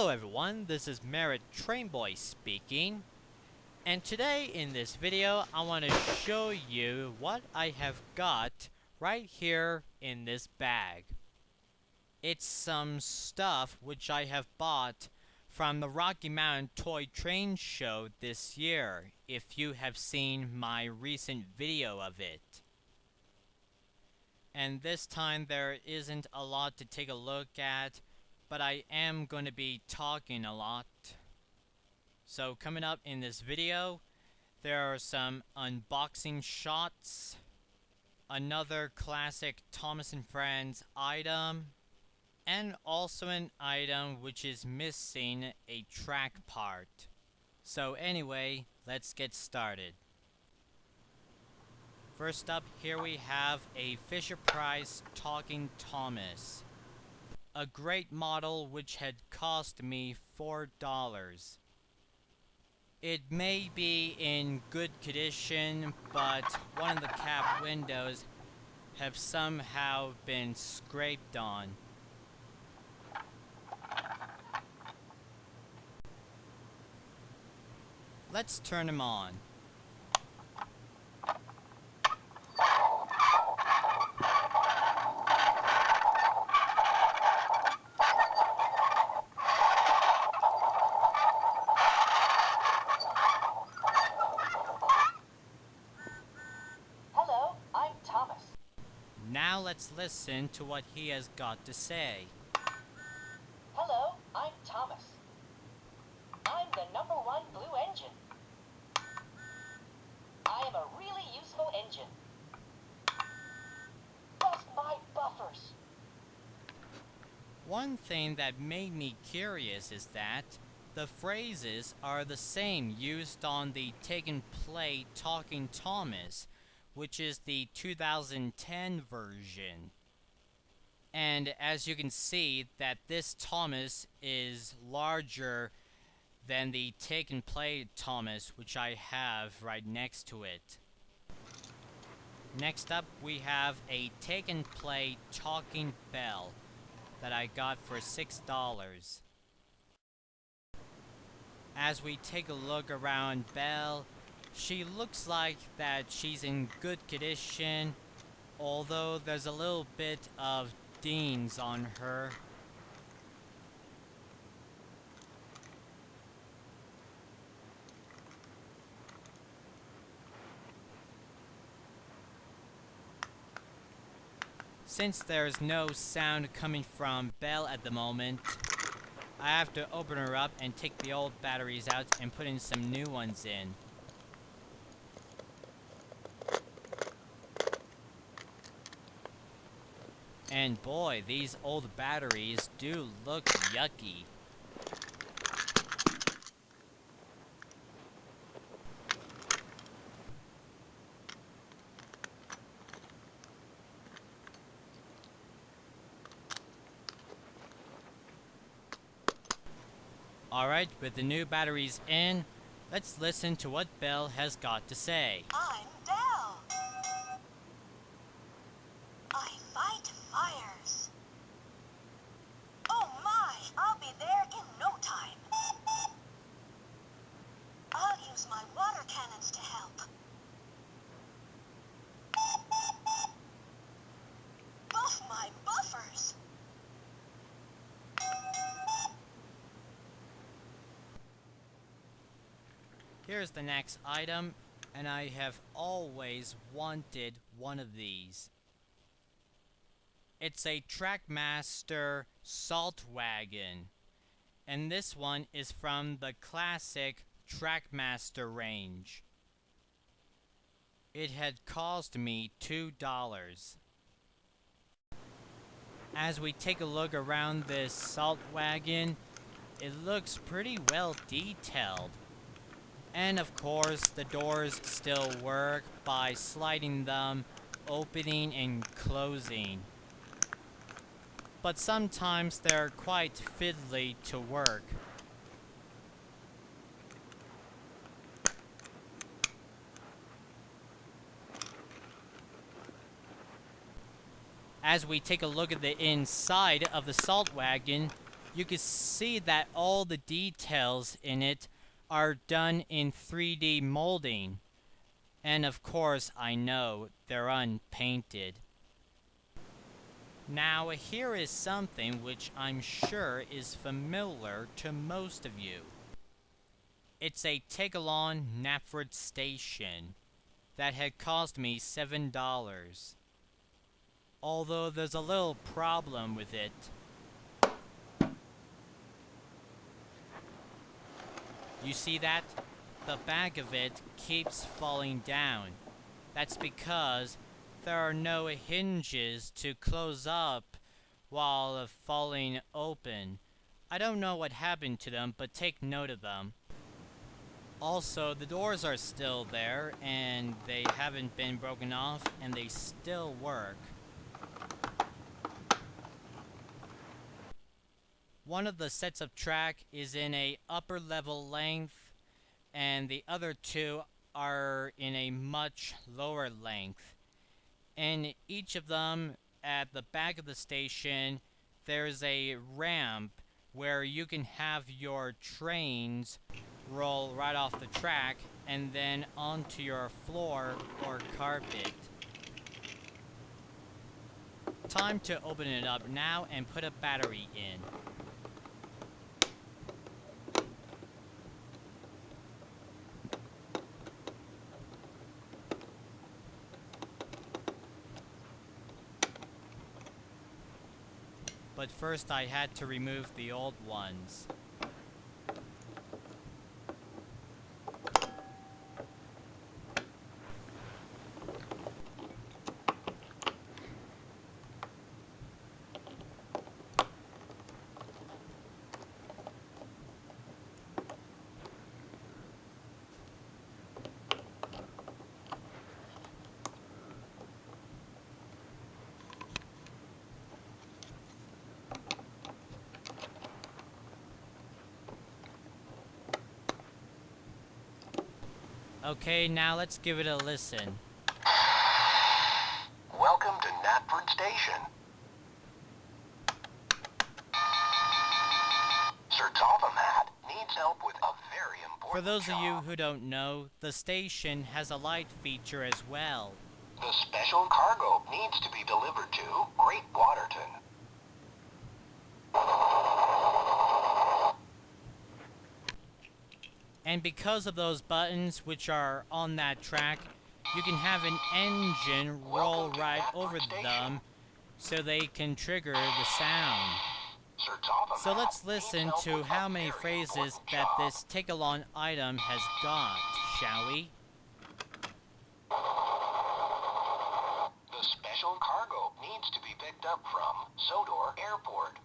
Hello everyone, this is Merritt Trainboy speaking, and today in this video I want to show you what I have got right here in this bag. It's some stuff which I have bought from the Rocky Mountain Toy Train Show this year, if you have seen my recent video of it. And this time there isn't a lot to take a look at, but I am going to be talking a lot. So coming up in this video, there are some unboxing shots, another classic Thomas & Friends item, and also an item which is missing a track part. So anyway, let's get started. First up, here we have a Fisher-Price Talking Thomas. A great model which had cost me $4. It may be in good condition, but one of the cab windows have somehow been scraped on. Let's turn them on. Now let's listen to what he has got to say. Hello, I'm Thomas. I'm the #1 blue engine. I am a really useful engine. Bust my buffers. One thing that made me curious is that the phrases are the same used on the Take and Play Talking Thomas, which is the 2010 version. And as you can see, that this Thomas is larger than the Take and Play Thomas, which I have right next to it. Next up, we have a Take and Play Talking Bell that I got for $6. As we take a look around Belle, she looks like that she's in good condition, although there's a little bit of dings on her. Since there's no sound coming from Belle at the moment, I have to open her up and take the old batteries out and put in some new ones in. And boy, these old batteries do look yucky. Alright, with the new batteries in, let's listen to what Belle has got to say. I'm Belle. I fight fires. Oh my, I'll be there in no time. I'll use my water cannons to help. Buff my buffers. Here's the next item, and I have always wanted one of these. It's a Trackmaster Salt Wagon, and this one is from the classic Trackmaster range. It had cost me $2. As we take a look around this salt wagon, it looks pretty well detailed. And of course, the doors still work by sliding them, opening and closing. But sometimes they're quite fiddly to work. As we take a look at the inside of the salt wagon, you can see that all the details in it are done in 3D molding. And of course, I know they're unpainted. Now, here is something which I'm sure is familiar to most of you. It's a take-along Knapford Station that had cost me $7. Although there's a little problem with it. You see that? The back of it keeps falling down. That's because there are no hinges to close up while falling open. I don't know what happened to them, but take note of them. Also, the doors are still there, and they haven't been broken off, and they still work. One of the sets of track is in a upper level length, and the other two are in a much lower length. And each of them, at the back of the station, there's a ramp where you can have your trains roll right off the track and then onto your floor or carpet. Time to open it up now and put a battery in. But first I had to remove the old ones. Okay, now let's give it a listen. Welcome to Knapford Station. Sir Topham needs help with a very important For those of you job. who don't know, the station has a light feature as well. The special cargo needs to be delivered to Great Waterton. And because of those buttons which are on that track, you can have an engine roll right over them so they can trigger the sound. Sir Topham So let's needs listen help to with how a many very phrases important that job. this take-along item has got, shall we? The special cargo needs to be picked up from Sodor Airport.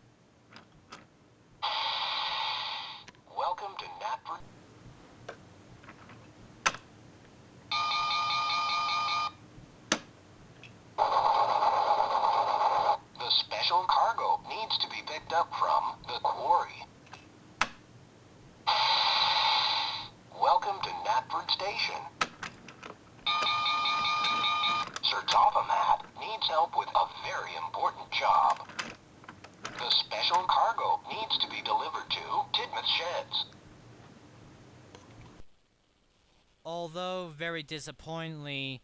Welcome to Knapford. The special cargo needs to be picked up from the quarry. Welcome to Knapford Station. Sir Topham needs help with a very important job. The special cargo needs to be delivered to Tidmouth Sheds. Although very disappointingly,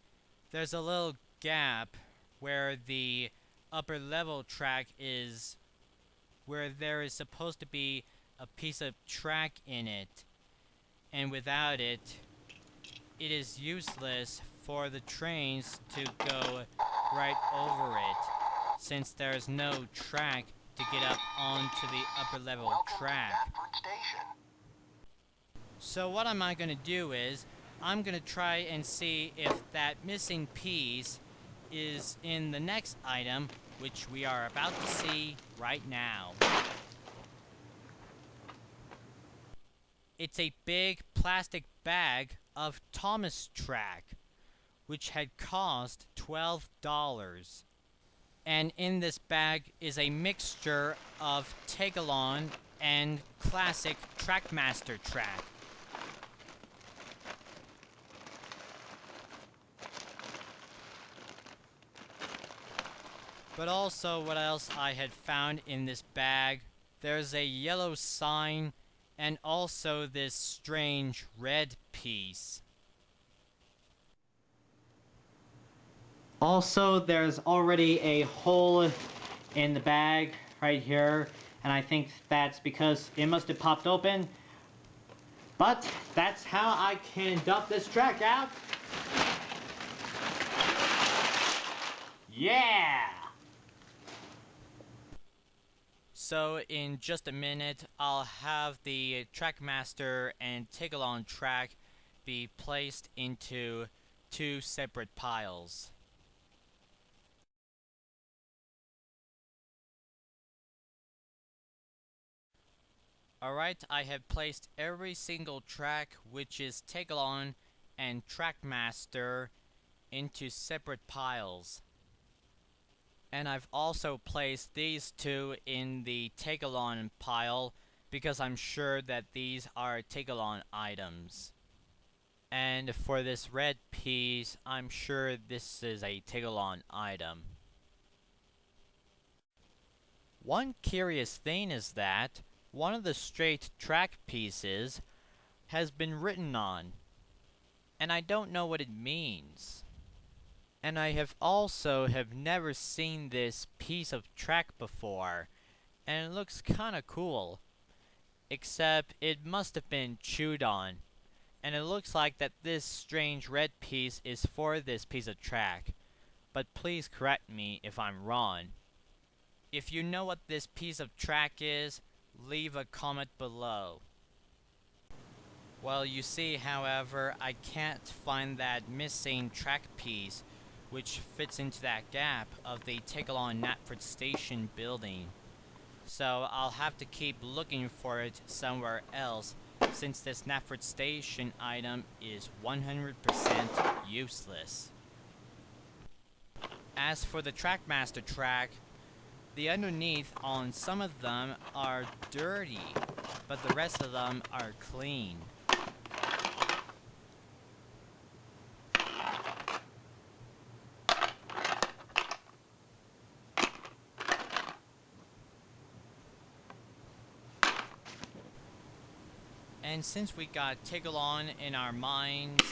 there's a little gap where the upper level track is, where there is supposed to be a piece of track in it, and without it, it is useless for the trains to go right over it, since there's no track to get up onto the upper level Welcome track. to Knapford Station. So what am I going to do is, I'm going to try and see if that missing piece is in the next item, which we are about to see right now. It's a big plastic bag of Thomas track, which had cost $12. And in this bag is a mixture of take-along and classic Trackmaster track. But also what else I had found in this bag there's a yellow sign and also this strange red piece. Also, there's already a hole in the bag right here, and I think that's because it must have popped open. But that's how I can dump this track out. Yeah! So in just a minute, I'll have the Trackmaster and Take-Along track be placed into two separate piles. Alright, I have placed every single track, which is Take-Along and Trackmaster, into separate piles. And I've also placed these two in the Take-Along pile because I'm sure that these are Take-Along items. And for this red piece, I'm sure this is a Take-Along item. One curious thing is that one of the straight track pieces has been written on, and I don't know what it means. And I have never seen this piece of track before, and it looks kinda cool. Except it must have been chewed on, and it looks like that this strange red piece is for this piece of track. But please correct me if I'm wrong. If you know what this piece of track is, leave a comment below. Well, you see, however, I can't find that missing track piece which fits into that gap of the Take-Along Knapford Station building. So I'll have to keep looking for it somewhere else, since this Knapford Station item is 100% useless. As for the Trackmaster track, the underneath on some of them are dirty, but the rest of them are clean. And since we got Take-Along in our minds,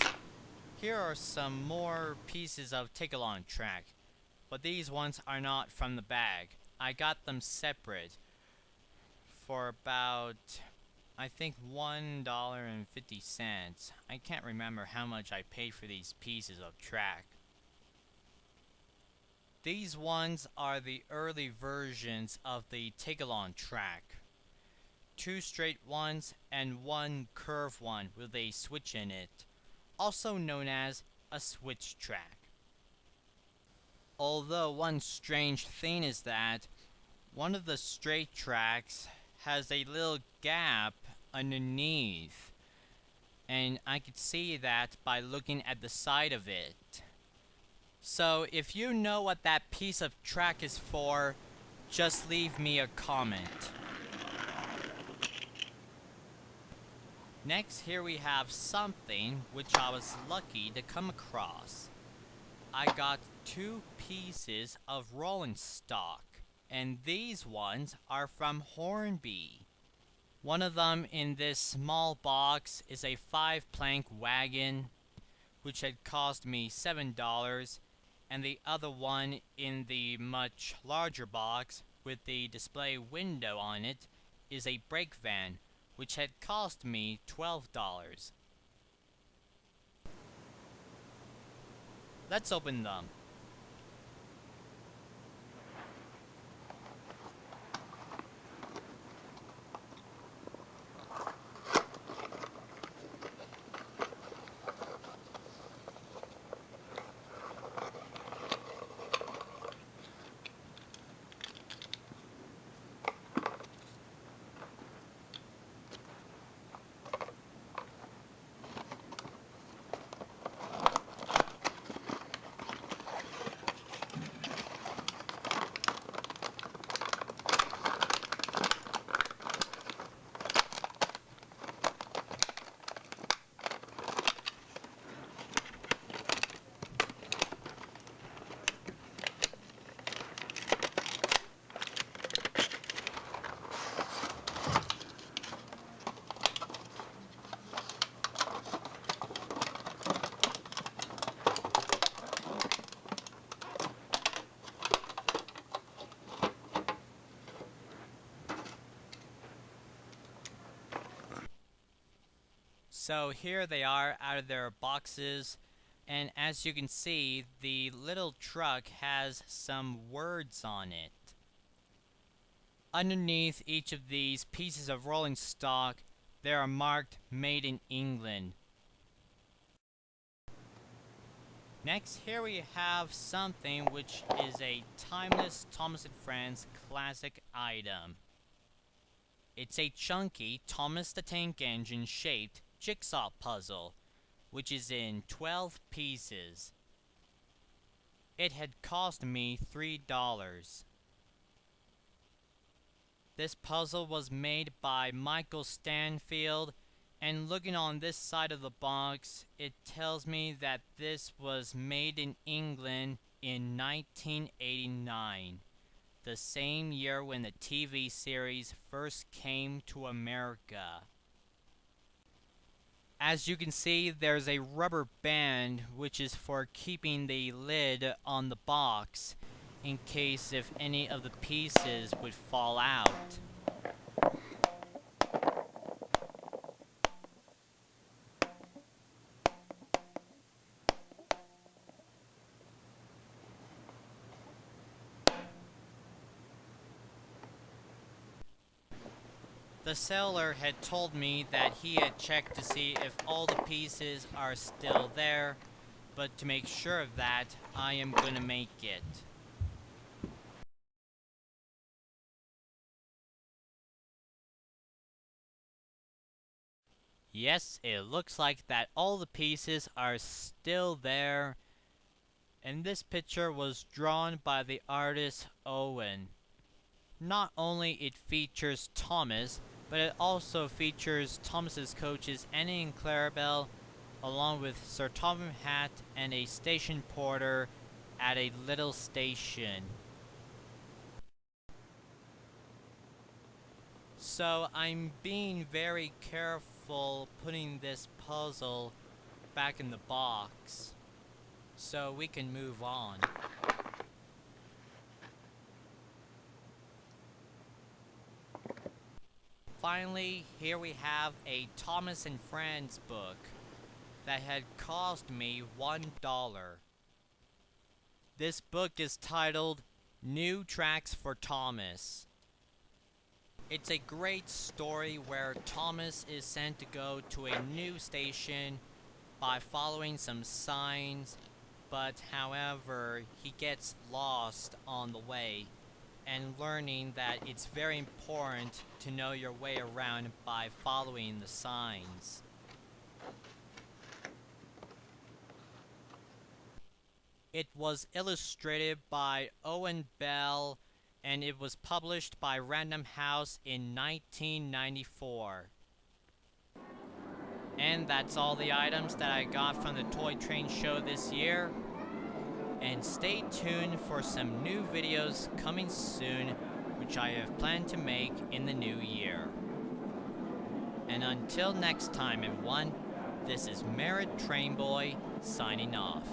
here are some more pieces of Take-Along track. But these ones are not from the bag. I got them separate for about, I think, $1.50. I can't remember how much I paid for these pieces of track. These ones are the early versions of the Take-Along track. Two straight ones and one curved one with a switch in it, also known as a switch track. Although one strange thing is that one of the straight tracks has a little gap underneath, and I could see that by looking at the side of it. So if you know what that piece of track is for, just leave me a comment. Next, here we have something which I was lucky to come across. I got two pieces of rolling stock, and these ones are from Hornby. One of them in this small box is a 5-plank wagon, which had cost me $7, and the other one in the much larger box with the display window on it is a brake van, which had cost me $12. Let's open them. So here they are out of their boxes, and as you can see, the little truck has some words on it. Underneath each of these pieces of rolling stock, they are marked Made in England. Next, here we have something which is a timeless Thomas & Friends classic item. It's a chunky Thomas the Tank Engine shaped jigsaw puzzle, which is in 12 pieces. It had cost me $3. This puzzle was made by Michael Stanfield, and looking on this side of the box, it tells me that this was made in England in 1989, the same year when the TV series first came to America. As you can see, there's a rubber band which is for keeping the lid on the box in case if any of the pieces would fall out. The seller had told me that he had checked to see if all the pieces are still there, but to make sure of that, I am gonna make it. Yes, it looks like that all the pieces are still there, and this picture was drawn by the artist Owen. Not only it features Thomas, but it also features Thomas's coaches Annie and Clarabelle, along with Sir Topham Hatt and a station porter at a little station. So I'm being very careful putting this puzzle back in the box, so we can move on. Finally, here we have a Thomas and Friends book that had cost me $1. This book is titled New Tracks for Thomas. It's a great story where Thomas is sent to go to a new station by following some signs, but however, he gets lost on the way, and learning that it's very important to know your way around by following the signs. It was illustrated by Owen Bell, and it was published by Random House in 1994. And that's all the items that I got from the Toy Train show this year. And stay tuned for some new videos coming soon, which I have planned to make in the new year. And until next time, everyone, this is Merritt Trainboy signing off.